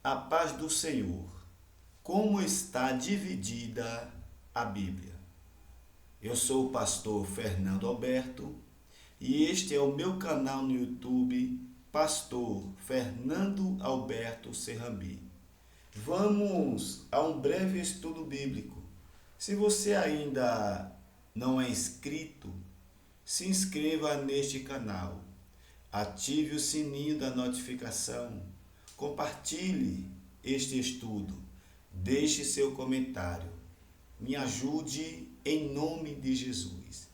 A paz do Senhor. Como está dividida a Bíblia? Eu sou o pastor Fernando Alberto e este é o meu canal no YouTube, Pastor Fernando Alberto Serrambi. Vamos a um breve estudo bíblico. Se você ainda não é inscrito, se inscreva neste canal. Ative o sininho da notificação. Compartilhe este estudo. Deixe seu comentário. Me ajude em nome de Jesus.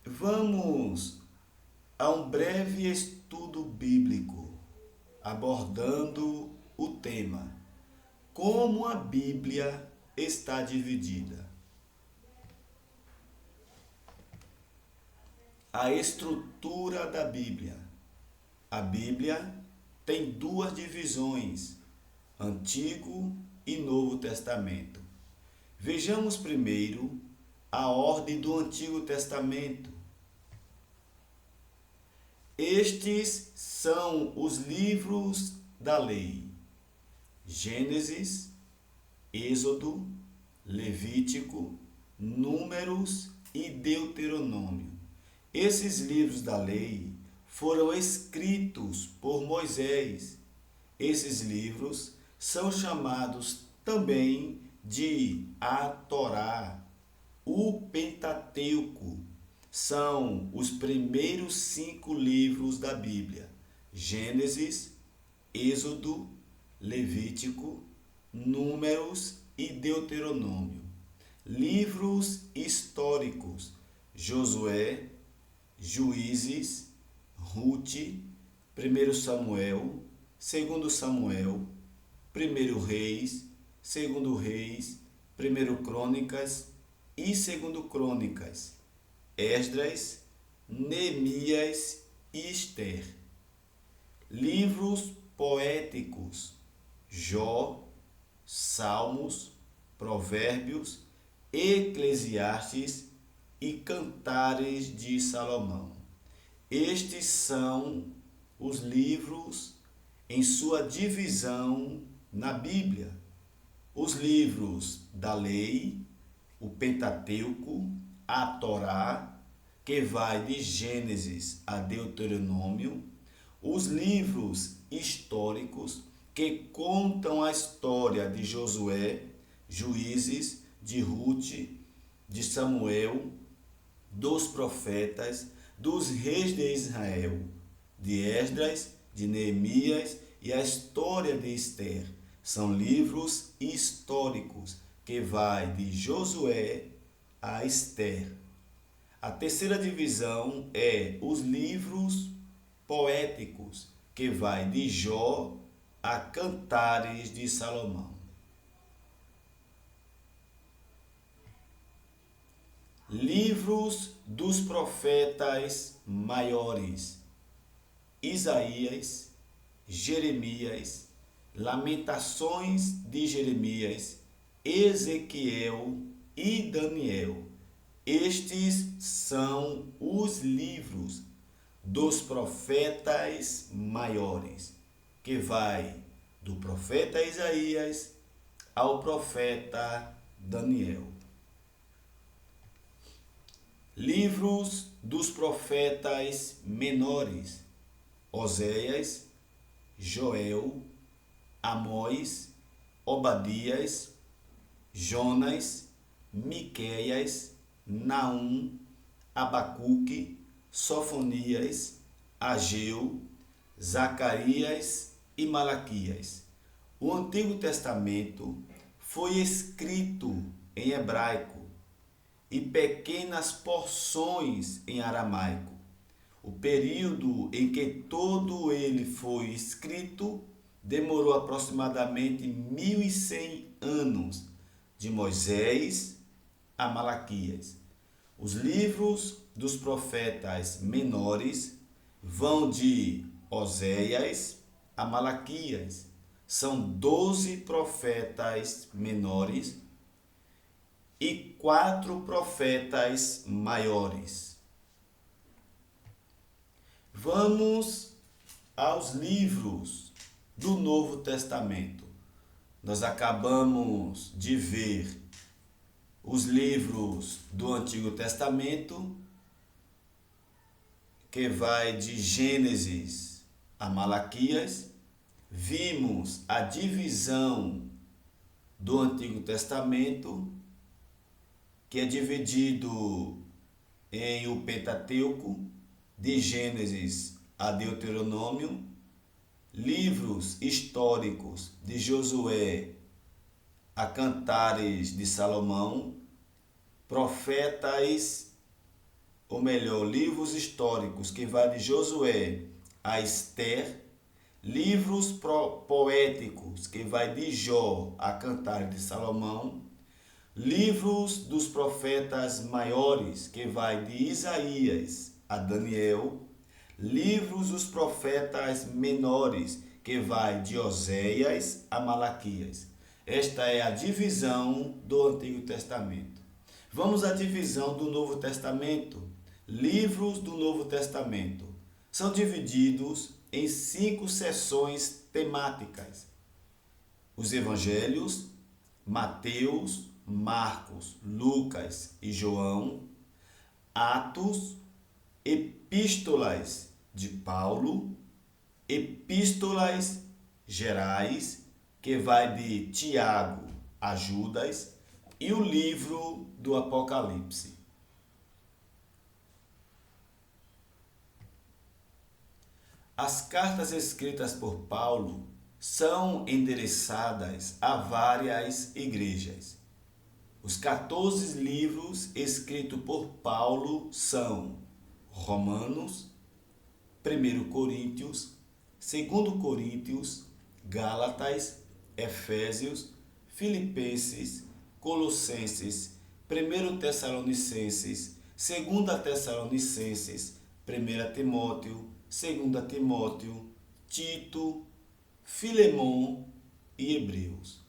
Vamos a um breve estudo bíblico abordando o tema: como a Bíblia está dividida. A estrutura da Bíblia. A Bíblia tem duas divisões, Antigo e Novo Testamento. Vejamos primeiro a ordem do Antigo Testamento. Estes são os livros da lei: Gênesis, Êxodo, Levítico, Números e Deuteronômio. Esses livros da lei foram escritos por Moisés. Esses livros são chamados também de a Torá, o Pentateuco. São os primeiros 5 livros da Bíblia: Gênesis, Êxodo, Levítico, Números e Deuteronômio. Livros históricos: Josué, Juízes, Rute, 1 Samuel, 2 Samuel, 1 Reis, 2 Reis, 1 Crônicas e 2 Crônicas, Esdras, Neemias e Ester. Livros poéticos: Jó, Salmos, Provérbios, Eclesiastes e Cantares de Salomão. Estes são os livros em sua divisão na Bíblia: os livros da lei, o Pentateuco, a Torá, que vai de Gênesis a Deuteronômio, os livros históricos, que contam a história de Josué, Juízes, de Rute, de Samuel, dos profetas, dos reis de Israel, de Esdras, de Neemias e a história de Ester. São livros históricos que vai de Josué a Ester. A terceira divisão é os livros poéticos, que vai de Jó a Cantares de Salomão. Livros dos profetas maiores: Isaías, Jeremias, Lamentações de Jeremias, Ezequiel e Daniel. Estes são os livros dos profetas maiores, que vai do profeta Isaías ao profeta Daniel. Livros dos profetas menores: Oséias, Joel, Amós, Obadias, Jonas, Miqueias, Naum, Abacuque, Sofonias, Ageu, Zacarias e Malaquias. O Antigo Testamento foi escrito em hebraico e pequenas porções em aramaico. O período em que todo ele foi escrito demorou aproximadamente 1100 anos, de Moisés a Malaquias. Os livros dos profetas menores vão de Oséias a Malaquias. São 12 profetas menores e 4 profetas maiores. Vamos aos livros do Novo Testamento. Nós acabamos de ver os livros do Antigo Testamento, que vai de Gênesis a Malaquias. Vimos a divisão do Antigo Testamento, que é dividido em o Pentateuco, de Gênesis a Deuteronômio, livros históricos de Josué a Cantares de Salomão, profetas, ou melhor, livros históricos que vai de Josué a Esther, livros poéticos que vai de Jó a Cantares de Salomão, livros dos profetas maiores que vai de Isaías a Daniel, livros dos profetas menores que vai de Oséias a Malaquias. Esta é a divisão do Antigo Testamento. Vamos à divisão do Novo Testamento. Livros do Novo Testamento são divididos em 5 seções temáticas: os Evangelhos, Mateus, Marcos, Lucas e João, Atos, Epístolas de Paulo, Epístolas gerais, que vai de Tiago a Judas, e o livro do Apocalipse. As cartas escritas por Paulo são endereçadas a várias igrejas. Os 14 livros escritos por Paulo são Romanos, 1 Coríntios, 2 Coríntios, Gálatas, Efésios, Filipenses, Colossenses, 1 Tessalonicenses, 2 Tessalonicenses, 1 Timóteo, 2 Timóteo, Tito, Filemon e Hebreus.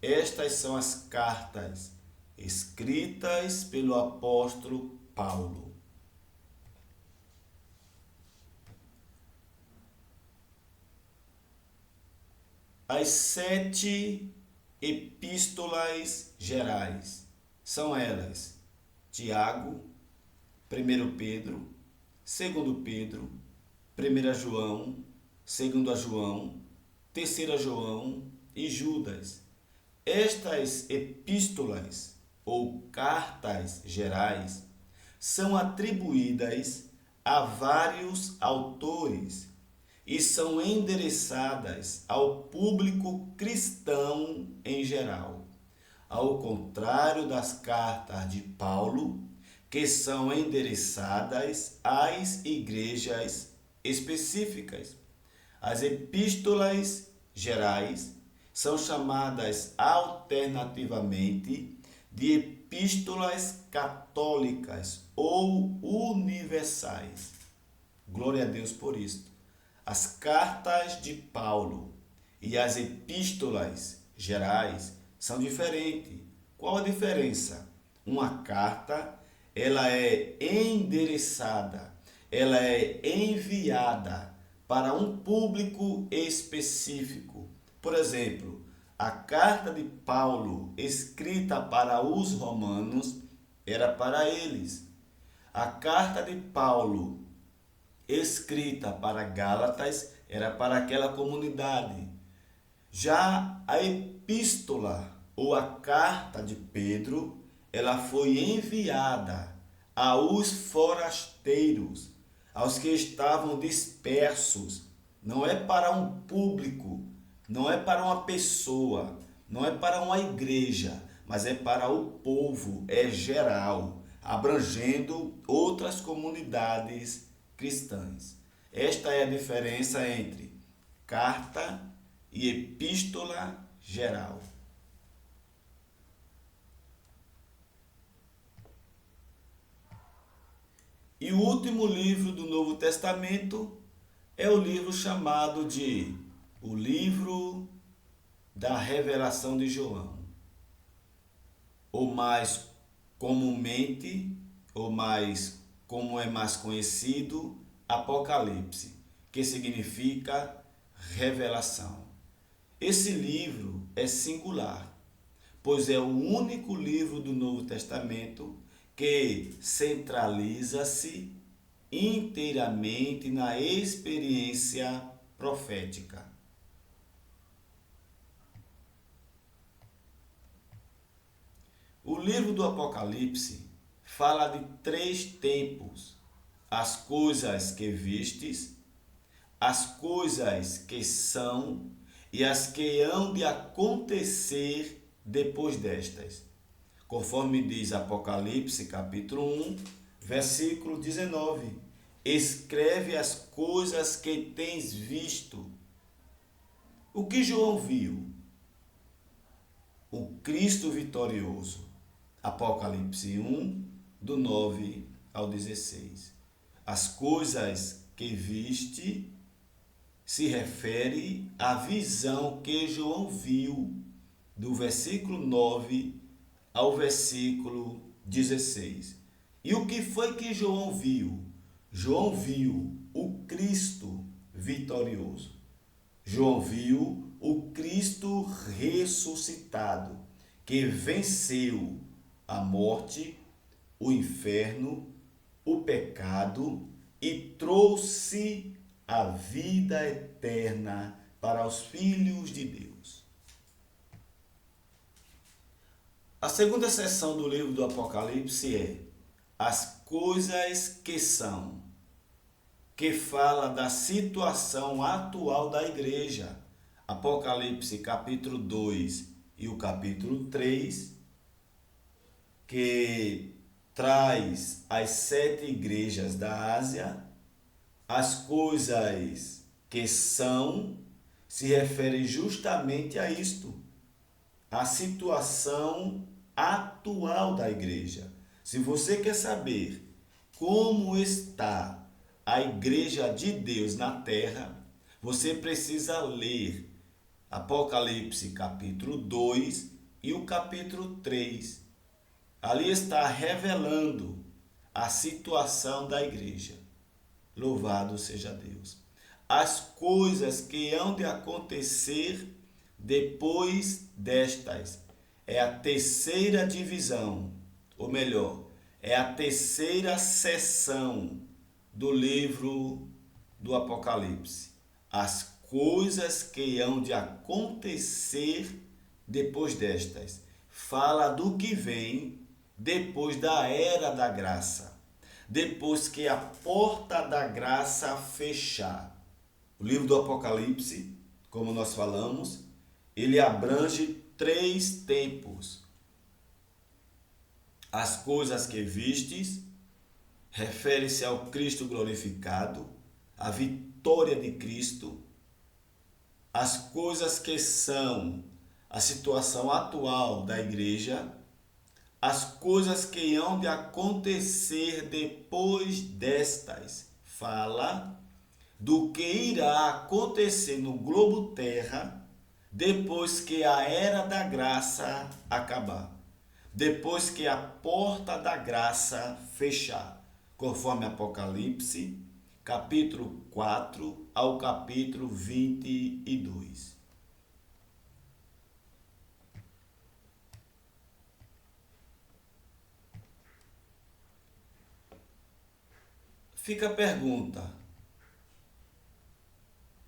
Estas são as cartas escritas pelo apóstolo Paulo. As 7 epístolas gerais são elas: Tiago, 1 Pedro, 2 Pedro, 1 João, 2 João, 3 João e Judas. Estas epístolas ou cartas gerais são atribuídas a vários autores e são endereçadas ao público cristão em geral, ao contrário das cartas de Paulo, que são endereçadas às igrejas específicas. As epístolas gerais são chamadas alternativamente de epístolas católicas ou universais. Glória a Deus por isto. As cartas de Paulo e as epístolas gerais são diferentes. Qual a diferença? Uma carta, ela é endereçada, ela é enviada para um público específico. Por exemplo, a carta de Paulo escrita para os romanos era para eles. A carta de Paulo escrita para Gálatas era para aquela comunidade. Já a epístola ou a carta de Pedro, ela foi enviada aos forasteiros, aos que estavam dispersos. Não é para um público, não é para uma pessoa, não é para uma igreja, mas é para o povo, é geral, abrangendo outras comunidades cristãs. Esta é a diferença entre carta e epístola geral. E o último livro do Novo Testamento é o livro chamado de o livro da Revelação de João, ou mais comumente, ou mais como é mais conhecido, Apocalipse, que significa revelação. Esse livro é singular, pois é o único livro do Novo Testamento que centraliza-se inteiramente na experiência profética. O livro do Apocalipse fala de 3 tempos: as coisas que vistes, as coisas que são e as que hão de acontecer depois destas. Conforme diz Apocalipse capítulo 1, versículo 19. Escreve as coisas que tens visto. O que João viu? O Cristo vitorioso. Apocalipse 1, do 9 ao 16. As coisas que viste se refere à visão que João viu, do versículo 9 ao versículo 16. E o que foi que João viu? João viu o Cristo vitorioso. João viu o Cristo ressuscitado, que venceu a morte, o inferno, o pecado e trouxe a vida eterna para os filhos de Deus. A segunda seção do livro do Apocalipse é as coisas que são, que fala da situação atual da igreja. Apocalipse capítulo 2 e o capítulo 3, que traz as 7 igrejas da Ásia. As coisas que são se refere justamente a isto, a situação atual da igreja. Se você quer saber como está a igreja de Deus na terra, você precisa ler Apocalipse capítulo 2 e o capítulo 3. Ali está revelando a situação da igreja. Louvado seja Deus. As coisas que hão de acontecer depois destas. É a terceira divisão, ou melhor, é a terceira seção do livro do Apocalipse. As coisas que hão de acontecer depois destas. Fala do que vem depois da era da graça. Depois que a porta da graça fechar. O livro do Apocalipse, como nós falamos, ele abrange 3 tempos. As coisas que vistes refere-se ao Cristo glorificado, a vitória de Cristo. As coisas que são, a situação atual da igreja. As coisas que hão de acontecer depois destas. Fala do que irá acontecer no globo terra depois que a era da graça acabar. Depois que a porta da graça fechar. Conforme Apocalipse, capítulo 4 ao capítulo 22. Fica a pergunta: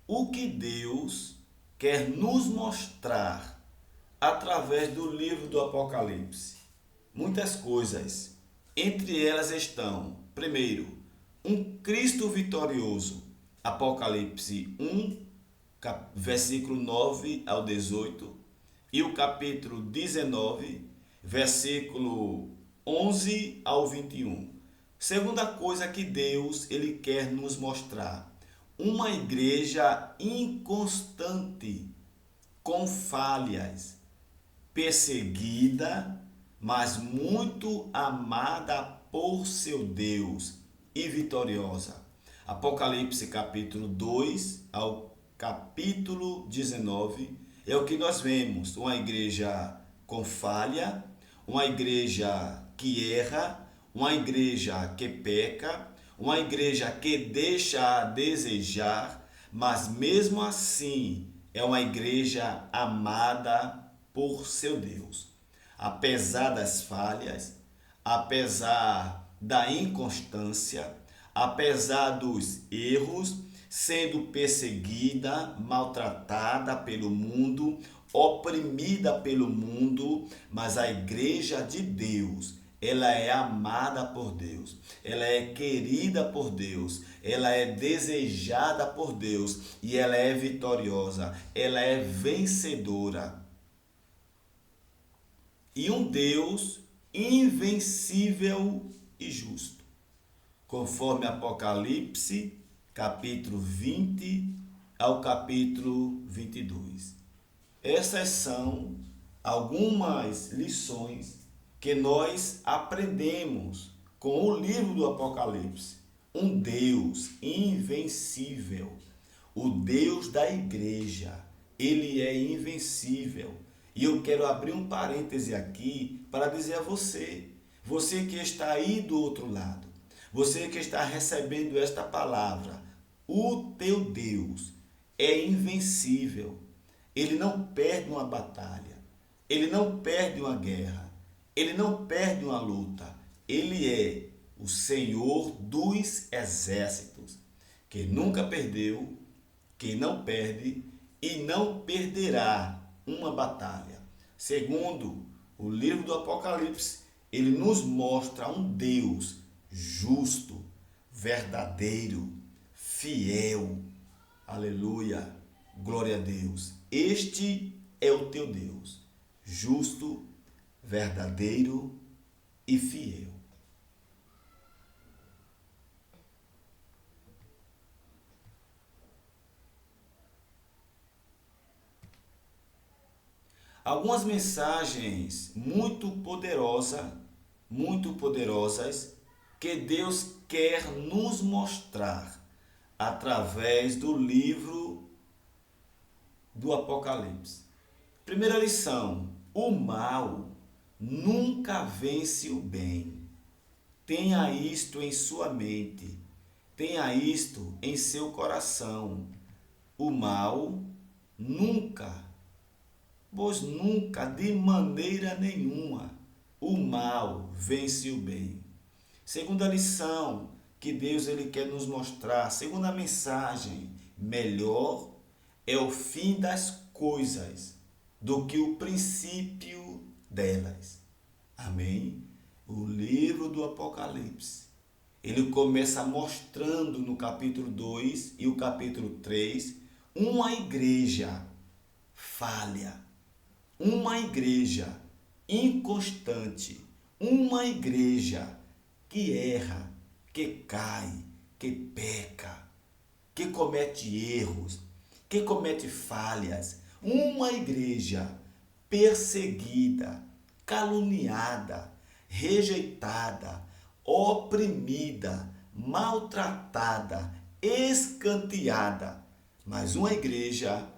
o que Deus quer nos mostrar através do livro do Apocalipse? Muitas coisas. Entre elas estão, primeiro, um Cristo vitorioso. Apocalipse 1, versículo 9 ao 18, e o capítulo 19, versículo 11 ao 21. Segunda coisa que Deus ele quer nos mostrar: uma igreja inconstante, com falhas, perseguida, mas muito amada por seu Deus e vitoriosa. Apocalipse capítulo 2 ao capítulo 19 é o que nós vemos: uma igreja com falha, uma igreja que erra, uma igreja que peca, uma igreja que deixa a desejar, mas mesmo assim é uma igreja amada por seu Deus. Apesar das falhas, apesar da inconstância, apesar dos erros, sendo perseguida, maltratada pelo mundo, oprimida pelo mundo, mas a igreja de Deus, ela é amada por Deus, ela é querida por Deus, ela é desejada por Deus e ela é vitoriosa, ela é vencedora. E um Deus invencível e justo, conforme Apocalipse, capítulo 20 ao capítulo 22. Essas são algumas lições que nós aprendemos com o livro do Apocalipse. Um Deus invencível, o Deus da igreja, ele é invencível. E eu quero abrir um parêntese aqui para dizer a você, você que está aí do outro lado, você que está recebendo esta palavra, o teu Deus é invencível. Ele não perde uma batalha, ele não perde uma guerra, ele não perde uma luta. Ele é o Senhor dos exércitos, que nunca perdeu, que não perde e não perderá uma batalha. Segundo o livro do Apocalipse, ele nos mostra um Deus justo, verdadeiro, fiel. Aleluia, glória a Deus. Este é o teu Deus, justo, verdadeiro e fiel. Algumas mensagens muito poderosas que Deus quer nos mostrar através do livro do Apocalipse. Primeira lição: o mal nunca vence o bem. Tenha isto em sua mente, tenha isto em seu coração. O mal nunca, pois nunca, de maneira nenhuma, o mal vence o bem. Segunda lição que Deus ele quer nos mostrar, segunda mensagem: melhor é o fim das coisas do que o princípio delas. Amém? O livro do Apocalipse, ele começa mostrando no capítulo 2 e o capítulo 3 uma igreja falha, uma igreja inconstante, uma igreja que erra, que cai, que peca, que comete erros, que comete falhas, uma igreja perseguida, caluniada, rejeitada, oprimida, maltratada, escanteada, mas uma igreja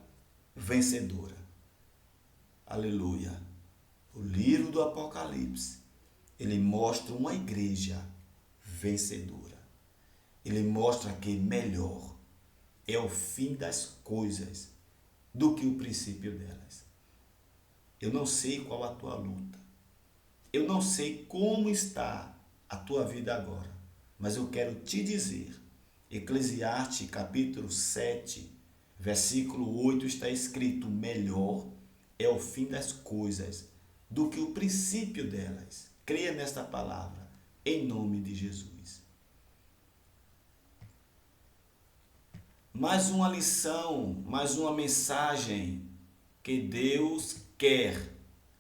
vencedora. Aleluia. O livro do Apocalipse, ele mostra uma igreja vencedora. Ele mostra que melhor é o fim das coisas do que o princípio delas. Eu não sei qual a tua luta. Eu não sei como está a tua vida agora, mas eu quero te dizer, Eclesiastes capítulo 7, versículo 8 está escrito: melhor é o fim das coisas do que o princípio delas. Creia nesta palavra, em nome de Jesus. Mais uma lição, mais uma mensagem que Deus quer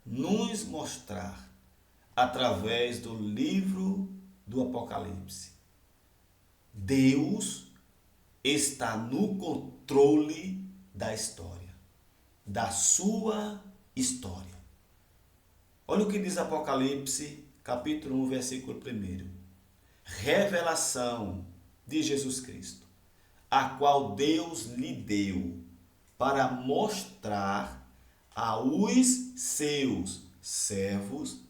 nos mostrar através do livro do Apocalipse. Deus está no controle da história, da sua história. Olha o que diz Apocalipse, capítulo 1, versículo 1. Revelação de Jesus Cristo, a qual Deus lhe deu para mostrar aos seus servos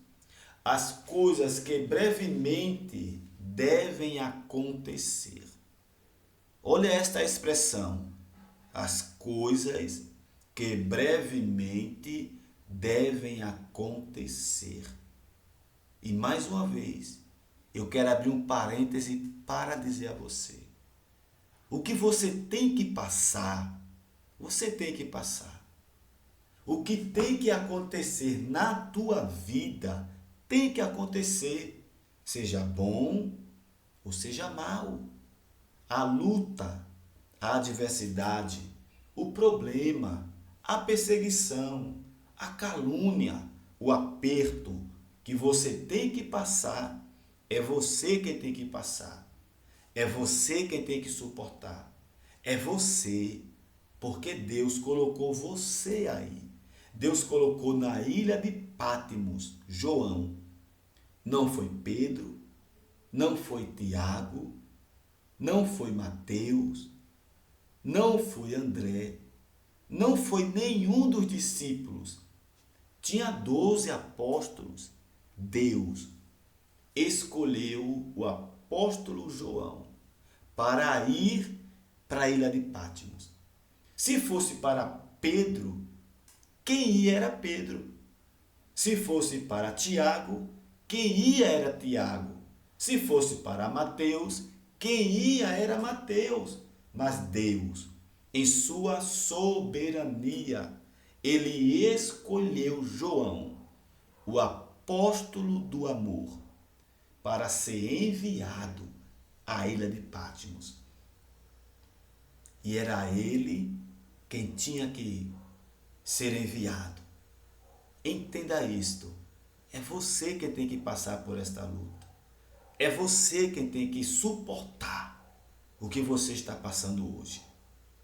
as coisas que brevemente devem acontecer. Olha esta expressão, as coisas que brevemente devem acontecer. E mais uma vez, eu quero abrir um parêntese para dizer a você, o que você tem que passar, você tem que passar. O que tem que acontecer na tua vida, tem que acontecer, seja bom ou seja mal. A luta, a adversidade, o problema, a perseguição, a calúnia, o aperto que você tem que passar, é você quem tem que passar. É você quem tem que suportar. É você, porque Deus colocou você aí. Deus colocou na ilha de Pátimos João. Não foi Pedro, não foi Tiago, não foi Mateus, não foi André, não foi nenhum dos discípulos. Tinha 12 apóstolos. Deus escolheu o apóstolo João para ir para a ilha de Pátimos. Se fosse para Pedro, quem ia era Pedro. Se fosse para Tiago, quem ia era Tiago. Se fosse para Mateus, quem ia era Mateus. Mas Deus, em sua soberania, ele escolheu João, o apóstolo do amor, para ser enviado à ilha de Pátimos. E era ele quem tinha que ser enviado. Entenda isto. É você quem tem que passar por esta luta. É você quem tem que suportar o que você está passando hoje.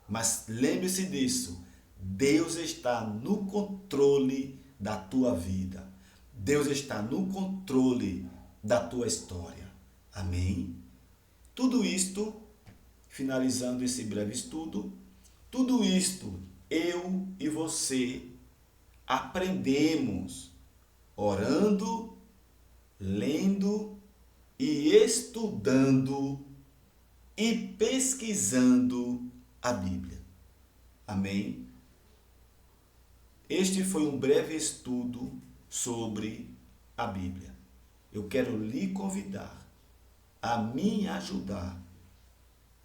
Mas lembre-se disso. Deus está no controle da tua vida. Deus está no controle da tua história. Amém? Tudo isto, finalizando esse breve estudo, tudo isto eu e você aprendemos orando, lendo e estudando e pesquisando a Bíblia. Amém? Este foi um breve estudo sobre a Bíblia. Eu quero lhe convidar a me ajudar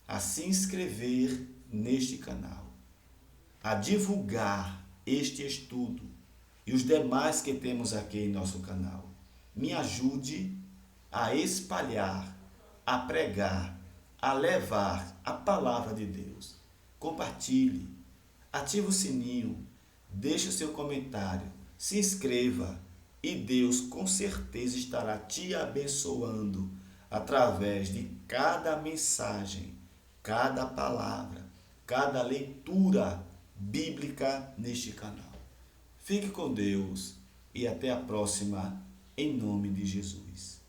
a se inscrever neste canal, a divulgar este estudo e os demais que temos aqui em nosso canal. Me ajude a espalhar, a pregar, a levar a palavra de Deus. Compartilhe, ative o sininho, deixe o seu comentário, se inscreva e Deus com certeza estará te abençoando através de cada mensagem, cada palavra, cada leitura bíblica neste canal. Fique com Deus e até a próxima, em nome de Jesus.